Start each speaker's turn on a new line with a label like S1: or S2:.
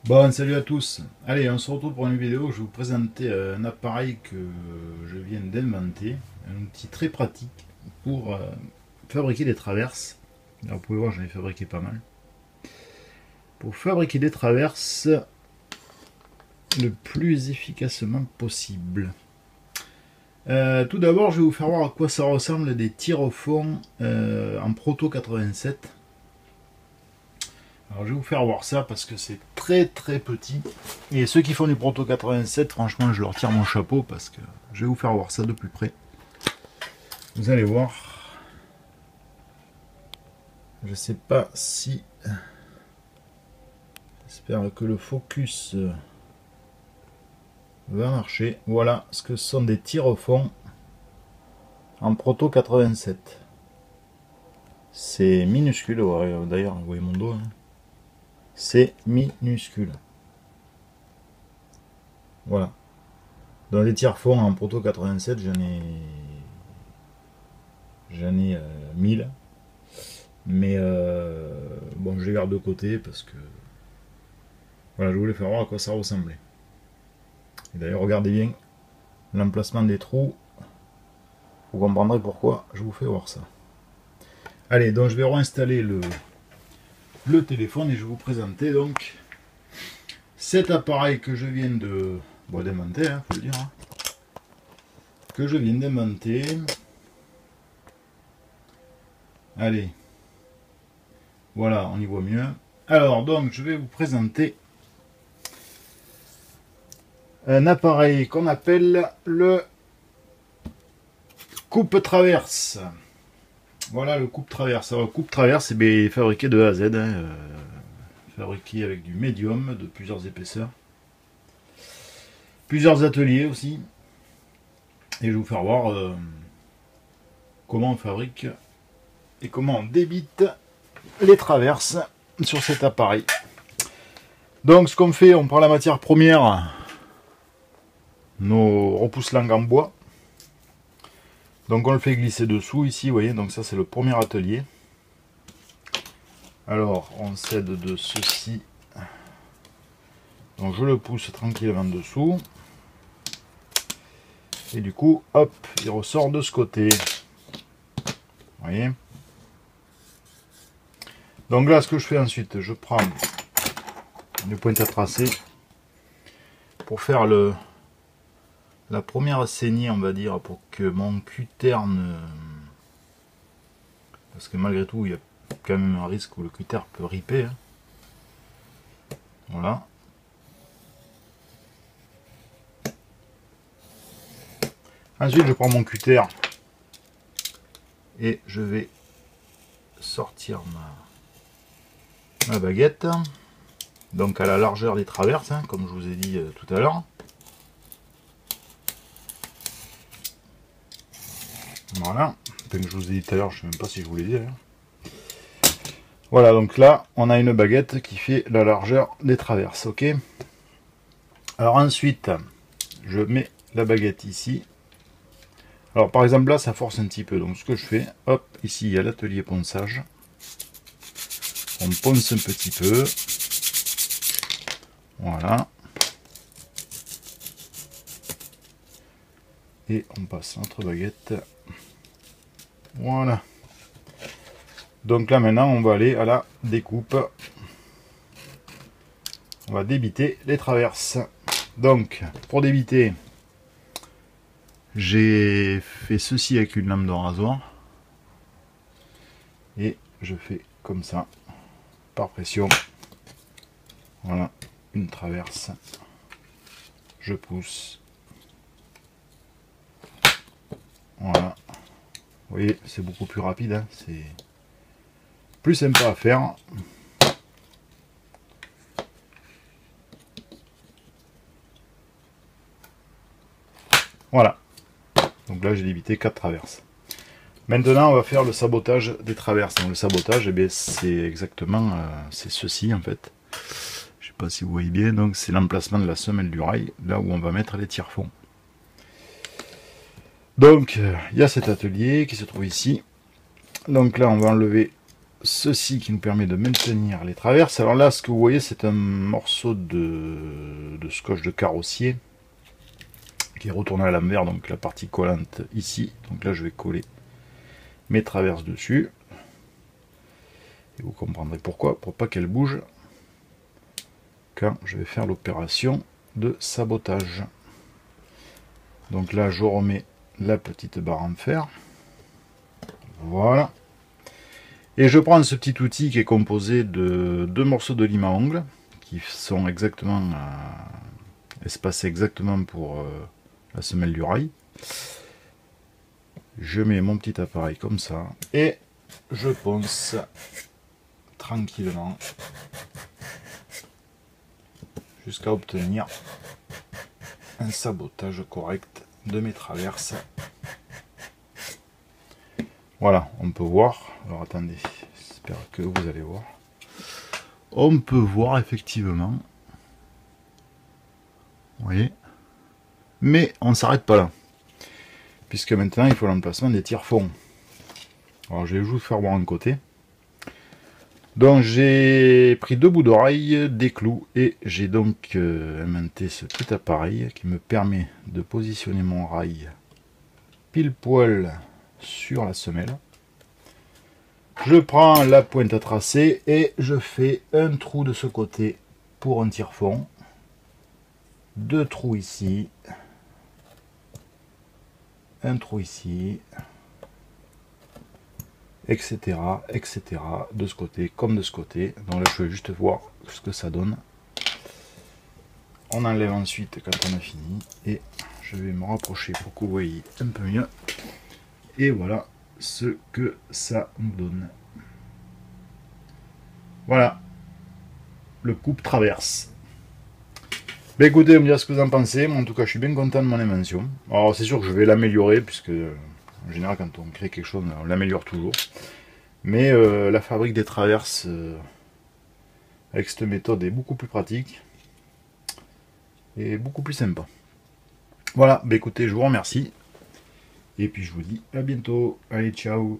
S1: Bon, salut à tous. Allez, on se retrouve pour une vidéo. Je vais vous présenter un appareil que je viens d'inventer, un outil très pratique pour fabriquer des traverses. Alors, vous pouvez voir, j'en ai fabriqué pas mal. Pour fabriquer des traverses le plus efficacement possible. Tout d'abord, je vais vous faire voir à quoi ça ressemble des tirs au fond en Proto 87. Alors je vais vous faire voir ça parce que c'est très très petit. Et ceux qui font du Proto 87, franchement, je leur tire mon chapeau parce que je vais vous faire voir ça de plus près. Vous allez voir. Je sais pas si... J'espère que le focus va marcher. Voilà ce que sont des tirs au fond en Proto 87. C'est minuscule, d'ailleurs, vous voyez mon dos. Hein. C'est minuscule. Voilà. Dans les tiers-fonds en Proto 87, j'en ai 1000. Mais bon, je les garde de côté parce que voilà, je voulais faire voir à quoi ça ressemblait. Et d'ailleurs, regardez bien l'emplacement des trous. Vous comprendrez pourquoi je vous fais voir ça. Allez, donc je vais réinstaller le téléphone et je vais vous présenter donc cet appareil que je viens de démonter, hein, faut le dire, hein, que je viens d'inventer. Allez, voilà, on y voit mieux. Alors, donc, je vais vous présenter un appareil qu'on appelle le coupe-traverse. Voilà le coupe-traverse. Alors, le coupe-traverse est fabriqué de A à Z, hein, fabriqué avec du médium de plusieurs épaisseurs. Plusieurs ateliers aussi. Et je vais vous faire voir comment on fabrique et comment on débite les traverses sur cet appareil. Donc ce qu'on fait, on prend la matière première, nos repousse-langues en bois. Donc on le fait glisser dessous ici, vous voyez, donc ça c'est le premier atelier. Alors on cède de ceci. Donc je le pousse tranquillement dessous. Et du coup, hop, il ressort de ce côté. Vous voyez. Donc là, ce que je fais ensuite, je prends une pointe à tracer pour faire la première saignée, on va dire, pour que mon cutter ne... Parce que malgré tout, il y a quand même un risque où le cutter peut riper. Hein. Voilà. Ensuite, je prends mon cutter et je vais sortir ma baguette. Donc à la largeur des traverses, hein, comme je vous ai dit tout à l'heure. Voilà. Comme je vous ai dit tout à l'heure, je ne sais même pas si je vous l'ai dit d'ailleurs. Voilà, donc là, on a une baguette qui fait la largeur des traverses, ok. Alors ensuite, je mets la baguette ici. Alors par exemple là, ça force un petit peu. Donc ce que je fais, hop, ici il y a l'atelier ponçage. On ponce un petit peu. Voilà. Et on passe notre baguette. Voilà. Donc là maintenant, on va aller à la découpe. On va débiter les traverses. Donc, pour débiter, j'ai fait ceci avec une lame de rasoir. Et je fais comme ça, par pression. Voilà, une traverse. Je pousse. Voilà. Vous voyez, c'est beaucoup plus rapide. Hein. C'est plus sympa à faire. Voilà. Donc là, j'ai débité 4 traverses. Maintenant, on va faire le sabotage des traverses. Donc le sabotage, eh c'est exactement c'est ceci en fait. Je sais pas si vous voyez bien. Donc c'est l'emplacement de la semelle du rail, là où on va mettre les tire-fonds. Donc il y a cet atelier qui se trouve ici. Donc là, on va enlever ceci qui nous permet de maintenir les traverses. Alors là, ce que vous voyez, c'est un morceau de scotch de carrossier qui est retourné à l'envers, donc la partie collante ici. Donc là, je vais coller mes traverses dessus. Et vous comprendrez pourquoi, pour pas qu'elles bougent quand je vais faire l'opération de sabotage. Donc là, je remets la petite barre en fer. Voilà. Et je prends ce petit outil qui est composé de 2 morceaux de lime à ongles qui sont exactement espacés exactement pour la semelle du rail. Je mets mon petit appareil comme ça et je ponce tranquillement jusqu'à obtenir un sabotage correct de mes traverses. Voilà, on peut voir. Alors attendez, j'espère que vous allez voir. On peut voir effectivement. Vous voyez. Mais on ne s'arrête pas là. Puisque maintenant il faut l'emplacement des tire-fonds. Alors je vais juste faire voir un côté. Donc j'ai pris 2 bouts d'oreille, des clous et j'ai donc inventé ce petit appareil qui me permet de positionner mon rail pile poil sur la semelle. Je prends la pointe à tracer et je fais un trou de ce côté pour un tire-fond, 2 trous ici, un trou ici, etc., etc., de ce côté comme de ce côté. Donc là je vais juste voir ce que ça donne. On enlève ensuite quand on a fini et je vais me rapprocher pour que vous voyez un peu mieux. Et voilà ce que ça nous donne. Voilà le coupe traverse. Ben écoutez, vous me direz ce que vous en pensez. Moi, en tout cas, je suis bien content de mon invention. Alors c'est sûr que je vais l'améliorer puisque en général quand on crée quelque chose on l'améliore toujours. Mais la fabrique des traverses avec cette méthode est beaucoup plus pratique et beaucoup plus sympa. Voilà, ben écoutez, je vous remercie. Et puis je vous dis à bientôt. Allez, ciao.